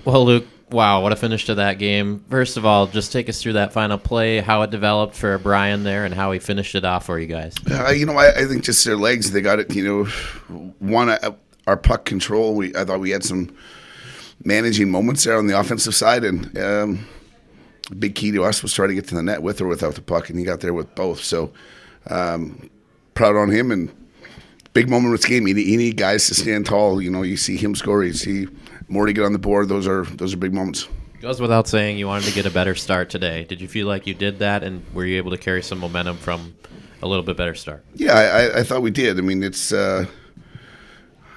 Well, Luke, wow, what a finish to that game. First of all, just take us through that final play, how it developed for Brian there, and how he finished it off for you guys. I think just their legs, they got it, one, our puck control. I thought we had some managing moments there on the offensive side, and the big key to us was trying to get to the net with or without the puck, and he got there with both. So proud on him, and big moment with this game. You need guys to stand tall. You see him score, you see Morty get on the board. Those are big moments. Goes without saying you wanted to get a better start today. Did you feel like you did that, and were you able to carry some momentum from a little bit better start? Yeah, I thought we did. I mean, I thought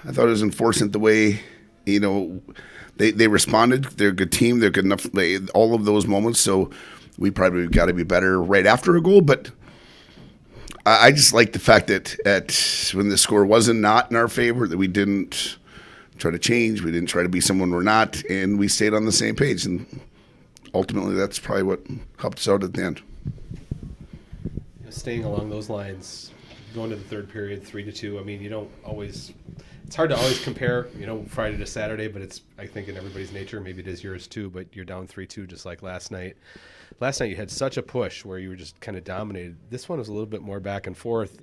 it was unfortunate the way, they responded. They're a good team. They're good enough. All of those moments. So we probably got to be better right after a goal. But I just like the fact that when the score wasn't not in our favor, that we didn't try to change. We didn't try to be someone we're not, and we stayed on the same page. And ultimately, that's probably what helped us out at the end. Staying along those lines, going to the third period, 3-2. I mean, it's hard to always compare, Friday to Saturday, but it's, I think, in everybody's nature. Maybe it is yours too, but you're down 3-2 just like last night. Last night you had such a push where you were just kind of dominated. This one was a little bit more back and forth.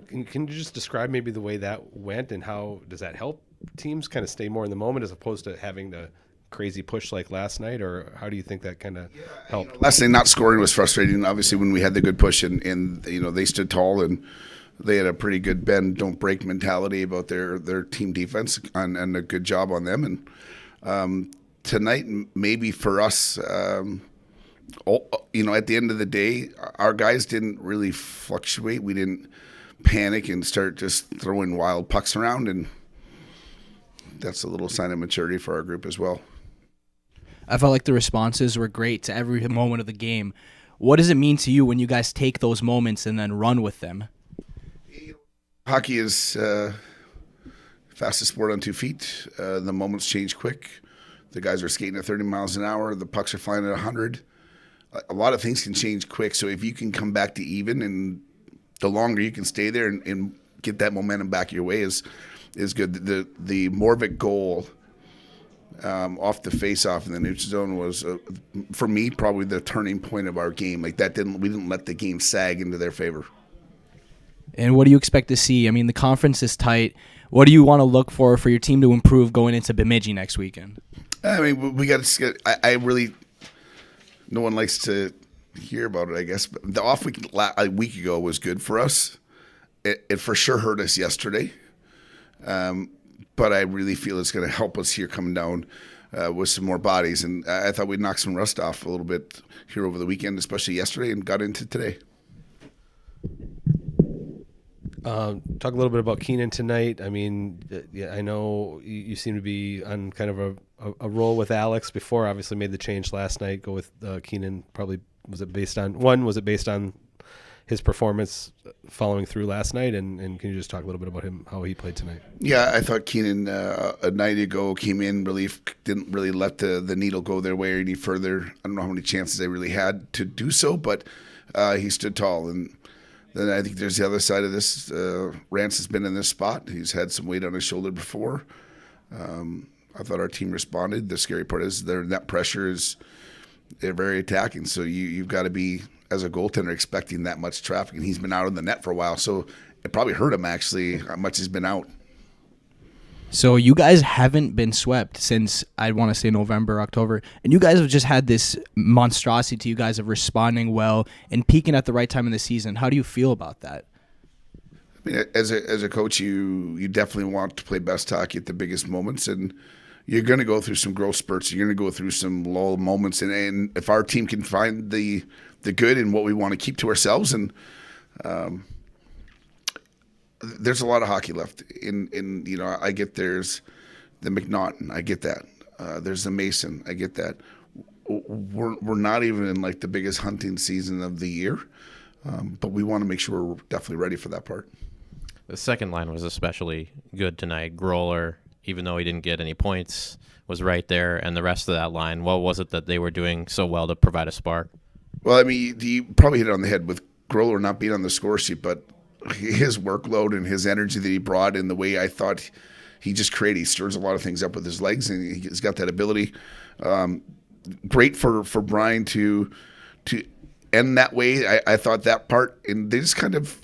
Can you just describe maybe the way that went, and how does that help teams kind of stay more in the moment as opposed to having the crazy push like last night, or how do you think that kind of helped? Last night not scoring was frustrating, obviously, when we had the good push and they stood tall and they had a pretty good bend, don't break mentality about their team defense and a good job on them. And tonight, maybe for us, at the end of the day, our guys didn't really fluctuate. We didn't panic and start just throwing wild pucks around, and that's a little sign of maturity for our group as well. I felt like the responses were great to every moment of the game. What does it mean to you when you guys take those moments and then run with them? Hockey is fastest sport on 2 feet. The moments change quick. The guys are skating at 30 miles an hour. The pucks are flying at 100. A lot of things can change quick. So if you can come back to even, and the longer you can stay there and get that momentum back your way is good. The Maverick goal off the face-off in the neutral zone was, for me, probably the turning point of our game. We didn't let the game sag into their favor. And what do you expect to see? I mean, the conference is tight. What do you want to look for your team to improve going into Bemidji next weekend? I mean, we got to. No one likes to hear about it, I guess. But the off week a week ago was good for us. It for sure hurt us yesterday, but I really feel it's going to help us here coming down with some more bodies. And I thought we'd knock some rust off a little bit here over the weekend, especially yesterday, and got into today. Talk a little bit about Keenan tonight. I mean, I know you seem to be on kind of a roll with Alex before. Obviously made the change last night. Go with Keenan. Probably was it based on his performance following through last night? And can you just talk a little bit about him, how he played tonight? Yeah, I thought Keenan a night ago came in, didn't really let the needle go their way any further. I don't know how many chances they really had to do so, but he stood tall. And then I think there's the other side of this. Rance has been in this spot. He's had some weight on his shoulder before. I thought our team responded. The scary part is their net pressure they're very attacking. So you've got to be, as a goaltender, expecting that much traffic. And he's been out of the net for a while. So it probably hurt him, actually, how much he's been out. So you guys haven't been swept since, I want to say, November, October. And you guys have just had this monstrosity to you guys of responding well and peaking at the right time in the season. How do you feel about that? I mean, as a coach, you definitely want to play best hockey at the biggest moments. And you're going to go through some growth spurts. You're going to go through some lull moments. And if our team can find the good and what we want to keep to ourselves, and there's a lot of hockey left. I get there's the McNaughton. I get that. There's the Mason. I get that. We're not even in like the biggest hunting season of the year, but we want to make sure we're definitely ready for that part. The second line was especially good tonight. Groller, even though he didn't get any points, was right there. And the rest of that line, what was it that they were doing so well to provide a spark? Well, I mean, you probably hit it on the head with Groller not being on the score sheet, but his workload and his energy that he brought and the way I thought he just creates. He stirs a lot of things up with his legs, and he's got that ability. Great for Brian to end that way. I thought that part, and they just kind of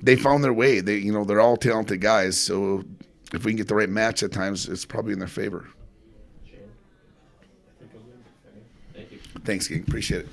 they found their way. They're all talented guys, so if we can get the right match at times, it's probably in their favor. Thanks, gang. Appreciate it.